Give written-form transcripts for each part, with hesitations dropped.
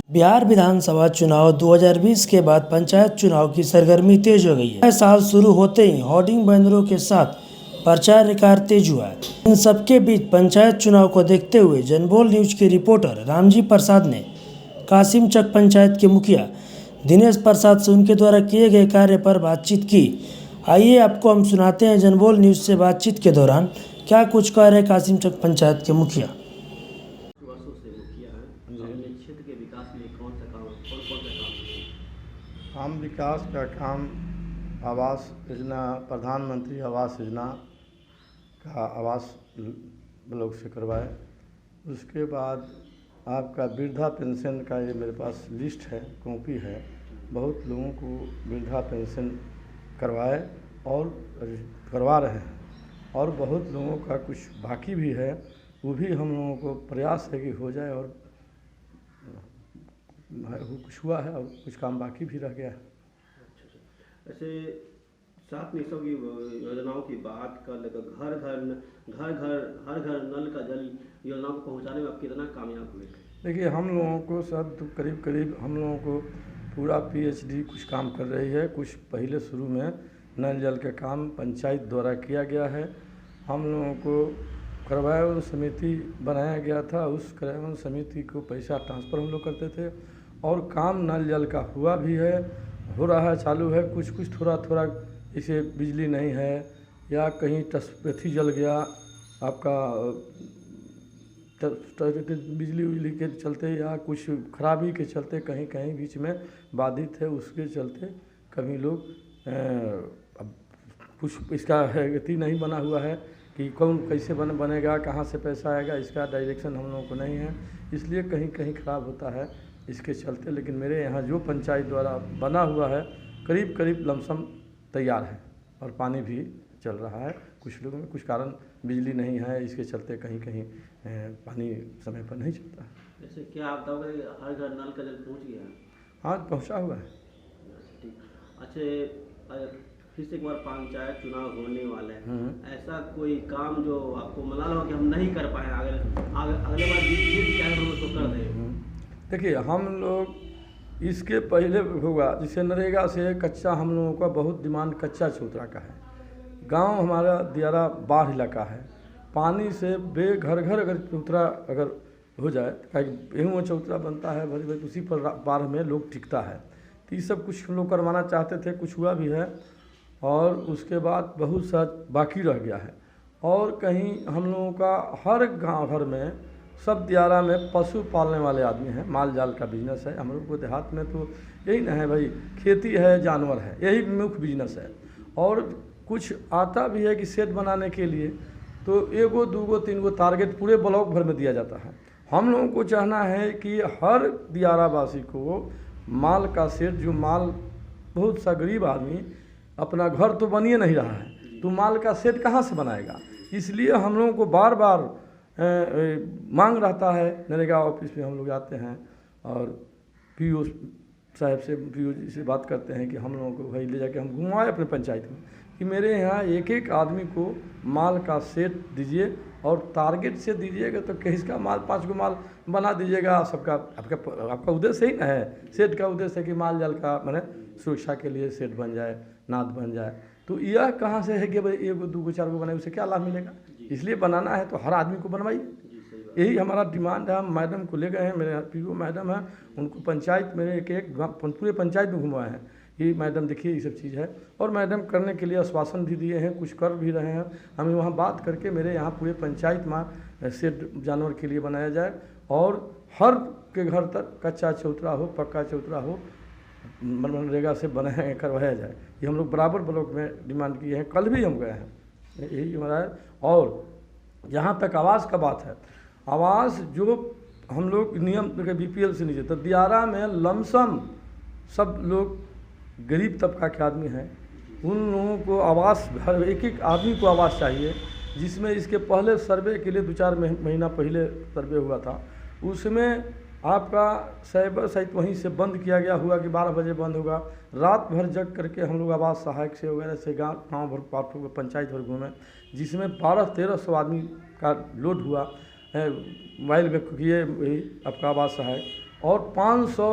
बिहार विधानसभा चुनाव 2020 के बाद पंचायत चुनाव की सरगर्मी तेज हो गई है। नया साल शुरू होते ही होर्डिंग बैनरों के साथ प्रचार रिकार तेज हुआ है। इन सबके बीच पंचायत चुनाव को देखते हुए जनबोल न्यूज के रिपोर्टर रामजी प्रसाद ने कासिमचक पंचायत के मुखिया दिनेश प्रसाद से उनके द्वारा किए गए कार्य पर बातचीत की। आइए आपको हम सुनाते हैं जनबोल न्यूज से बातचीत के दौरान क्या कुछ कह रहे कासिमचक पंचायत के मुखिया। वर्षों से मुखिया हैं, अपने क्षेत्र के विकास में कौन सा काम किया? हम विकास का काम आवास योजना, प्रधानमंत्री आवास योजना का आवास ब्लॉक से करवाए। उसके बाद आपका वृद्धा पेंशन का ये मेरे पास लिस्ट है, कॉपी है। बहुत लोगों को वृद्धा पेंशन करवाए और करवा रहे हैं, और बहुत लोगों का कुछ बाकी भी है, वो भी हम लोगों को प्रयास है कि हो जाए, और कुछ हुआ है और कुछ काम बाकी भी रह गया है। ऐसे साथ में सब योजनाओं की बात कर ले तो हर घर नल का जल योजना को पहुंचाने में आप कितना कामयाब हुए? देखिए, हम लोगों को सब तो करीब हम लोगों को पूरा PhD कुछ काम कर रही है। कुछ पहले शुरू में नल जल का काम पंचायत द्वारा किया गया है, हम लोगों को कार्यान्वयन समिति बनाया गया था। उस कार्यान्वयन समिति को पैसा ट्रांसफ़र हम लोग करते थे, और काम नल जल का हुआ भी है, हो रहा है, चालू है। कुछ थोड़ा जैसे बिजली नहीं है या कहीं टसपथी जल गया आपका, बिजली के चलते या कुछ खराबी के चलते कहीं बीच में बाधित है, उसके चलते कभी लोग अब कुछ इसका गति नहीं बना हुआ है कि कौन कैसे बनेगा, कहाँ से पैसा आएगा, इसका डायरेक्शन हम लोगों को नहीं है, इसलिए कहीं ख़राब होता है इसके चलते। लेकिन मेरे यहाँ जो पंचायत द्वारा बना हुआ है करीब लमसम तैयार है, और पानी भी चल रहा है। कुछ लोगों में कुछ कारण बिजली नहीं है, इसके चलते कहीं पानी समय पर नहीं चलता है। जैसे क्या आप दावा करेंगे हर घर नल का जल पहुँच गया है? हाँ, पहुँचा हुआ है। ठीक। अच्छा, फिर से एक बार पंचायत चुनाव होने वाले हैं, ऐसा कोई काम जो आपको मलाल हो कि हम नहीं कर पाए, अगले बार जीत क्या तो कर दें? देखिए, हम लोग इसके पहले होगा, जैसे नरेगा से कच्चा हम लोगों का बहुत डिमांड कच्चा चौतरा का है। गांव हमारा दियारा बाढ़ इलाका है, पानी से घर अगर चौतरा अगर हो जाए, गेहूँ चौतरा बनता है भरी उसी पर बाढ़ में लोग टिकता है। तो ये सब कुछ हम लोग करवाना चाहते थे, कुछ हुआ भी है, और उसके बाद बहुत सा बाकी रह गया है। और कहीं हम लोगों का हर गांव घर में सब दियारा में पशु पालने वाले आदमी हैं, माल जाल का बिजनेस है। हम लोग को देहात में तो यही ना है भाई, खेती है, जानवर है, यही मुख्य बिजनेस है। और कुछ आता भी है कि सेट बनाने के लिए तो 1 2 3 टारगेट पूरे ब्लॉक भर में दिया जाता है। हम लोगों को चाहना है कि हर दियारावासी को माल का सेट, जो माल बहुत सा गरीब आदमी अपना घर तो बनिए नहीं रहा है, तो माल का सेट कहाँ से बनाएगा। इसलिए हम लोगों को बार मांग रहता है। नरेगा ऑफिस में हम लोग आते हैं और PO साहब से, PO जी से बात करते हैं कि हम लोगों को भाई ले जाके हम घुमाए अपने पंचायत में कि मेरे यहाँ एक आदमी को माल का सेट दीजिए, और टारगेट से दीजिएगा तो किसका माल 5 गो माल बना दीजिएगा। सबका आपका उद्देश्य ही ना है, सेट का उद्देश्य है कि माल जाल का मैंने सुरक्षा के लिए सेट बन जाए, नाद बन जाए। तो यह कहाँ से है कि भाई 1 2 4 बनाए, उसे क्या लाभ मिलेगा। इसलिए बनाना है तो हर आदमी को बनवाइए, यही हमारा डिमांड है। हम मैडम को ले गए हैं, मेरे PO मैडम हैं, उनको पंचायत मेरे एक पूरे पंचायत में घुमाए हैं कि मैडम देखिए ये सब चीज़ है, और मैडम करने के लिए आश्वासन भी दिए हैं, कुछ कर भी रहे हैं। हमें वहाँ बात करके मेरे यहाँ पूरे पंचायत में सेट जानवर के लिए बनाया जाए, और हर के घर तक कच्चा चौतरा हो, पक्का चौतरा हो, मनरेगा से बनाया करवाया जाए। ये हम लोग बराबर ब्लॉक में डिमांड किए हैं, कल भी हम गए हैं, यही हमारा है। और जहाँ तक आवास का बात है, आवास जो हम लोग नियम BPL से नीचे, तो दियारा में लमसम सब लोग गरीब तबका के आदमी हैं, उन लोगों को आवास, हर एक आदमी को आवास चाहिए। जिसमें इसके पहले सर्वे के लिए 2-4 महीना पहले सर्वे हुआ था, उसमें आपका साइबर साइट वहीं से बंद किया गया हुआ कि 12 बजे बंद होगा। रात भर जग करके हम लोग आवास सहायक से वगैरह से गाँव भर पंचायत भर घूमे, जिसमें 1200-1300 आदमी का लोड हुआ। मोबाइल में किए वही आपका आवास सहायक, और 500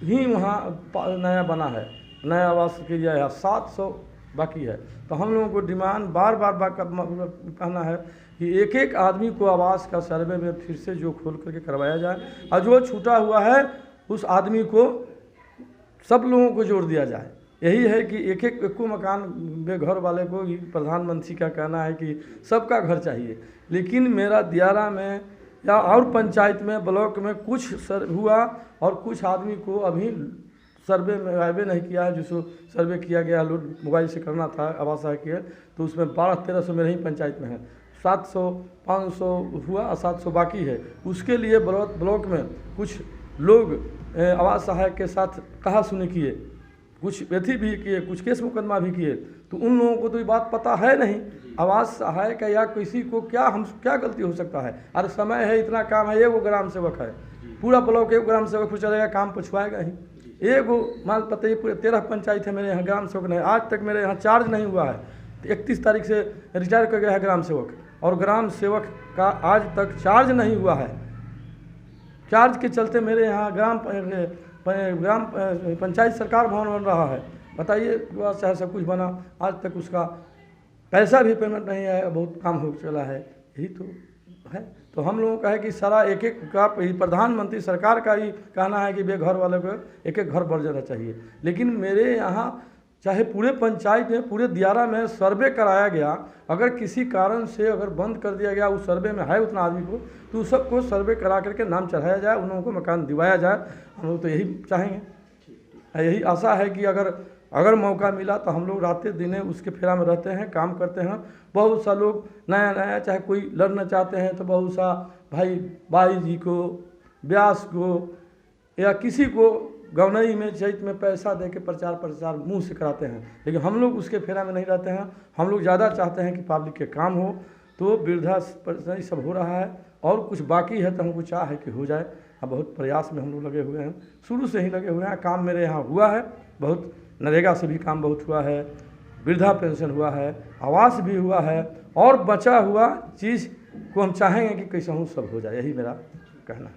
ही वहाँ नया बना है, नया आवास के लिए है, 700 बाकी है। तो हम लोगों को डिमांड बार बार कहना है कि एक एक आदमी को आवास का सर्वे में फिर से जो खोल करके करवाया जाए, और जो छूटा हुआ है उस आदमी को सब लोगों को जोड़ दिया जाए। यही है कि एक एक मकान बेघर वाले को ही प्रधानमंत्री का कहना है कि सबका घर चाहिए। लेकिन मेरा दियारा में या और पंचायत में, ब्लॉक में कुछ हुआ और कुछ आदमी को अभी सर्वे में सर्वे नहीं किया है। जिसको सर्वे किया गया लोड मोबाइल से करना था आवास के, तो उसमें 1200-1300 मेरे ही पंचायत में है, 700-500 हुआ और 700 बाकी है। उसके लिए ब्लॉक में कुछ लोग आवास सहायक के साथ कहा सुनी किए, कुछ व्यथी भी किए, कुछ केस मुकदमा भी किए। तो उन लोगों को तो ये बात पता है नहीं आवास सहायक या किसी को क्या गलती हो सकता है। अरे समय है, इतना काम है, एगो ग्राम सेवक है, पूरा ब्लॉक एक ग्राम सेवक पर चलेगा, काम पछुआएगा ही। एगो मान पता, ये पूरे 13 पंचायत है मेरे यहाँ, ग्राम सेवक नहीं, आज तक मेरे यहाँ चार्ज नहीं हुआ है। 31 तारीख से रिटायर कर गया है ग्राम सेवक, और ग्राम सेवक का आज तक चार्ज नहीं हुआ है। चार्ज के चलते मेरे यहाँ ग्राम पंचायत सरकार भवन बन रहा है, बताइए, चाहे सब कुछ बना, आज तक उसका पैसा भी पेमेंट नहीं है, बहुत काम हो चला है। यही तो है। तो हम लोगों का है कि सारा एक एक का प्रधानमंत्री सरकार का ही कहना है कि बेघर वाले को एक एक घर बढ़ जाना चाहिए। लेकिन मेरे यहाँ चाहे पूरे पंचायत में, पूरे दियारा में सर्वे कराया गया, अगर किसी कारण से अगर बंद कर दिया गया, उस सर्वे में है उतना आदमी को, तो उस सबको सर्वे करा करके नाम चढ़ाया जाए, उन लोगों को मकान दिवाया जाए। हम लोग तो यही चाहेंगे, यही आशा है कि अगर मौका मिला तो हम लोग रातें दिने उसके फेरा में रहते हैं, काम करते हैं। बहुत सा लोग नया चाहे कोई लड़ना चाहते हैं तो बहुत सा भाई जी को, ब्यास को या किसी को गौनई में, चैत में पैसा दे के प्रचार मुंह से कराते हैं। लेकिन हम लोग उसके फेरा में नहीं रहते हैं। हम लोग ज़्यादा चाहते हैं कि पब्लिक के काम हो। तो वृद्धा पेंशन सब हो रहा है, और कुछ बाकी है तो हमको चाह है कि हो जाए। अब बहुत प्रयास में हम लोग लगे हुए हैं, शुरू से ही लगे हुए हैं। काम मेरे यहाँ हुआ है बहुत, नरेगा से भी काम बहुत हुआ है, वृद्धा पेंशन हुआ है, आवास भी हुआ है, और बचा हुआ चीज़ को हम चाहेंगे कि कैसे सब हो जाए। यही मेरा कहना है।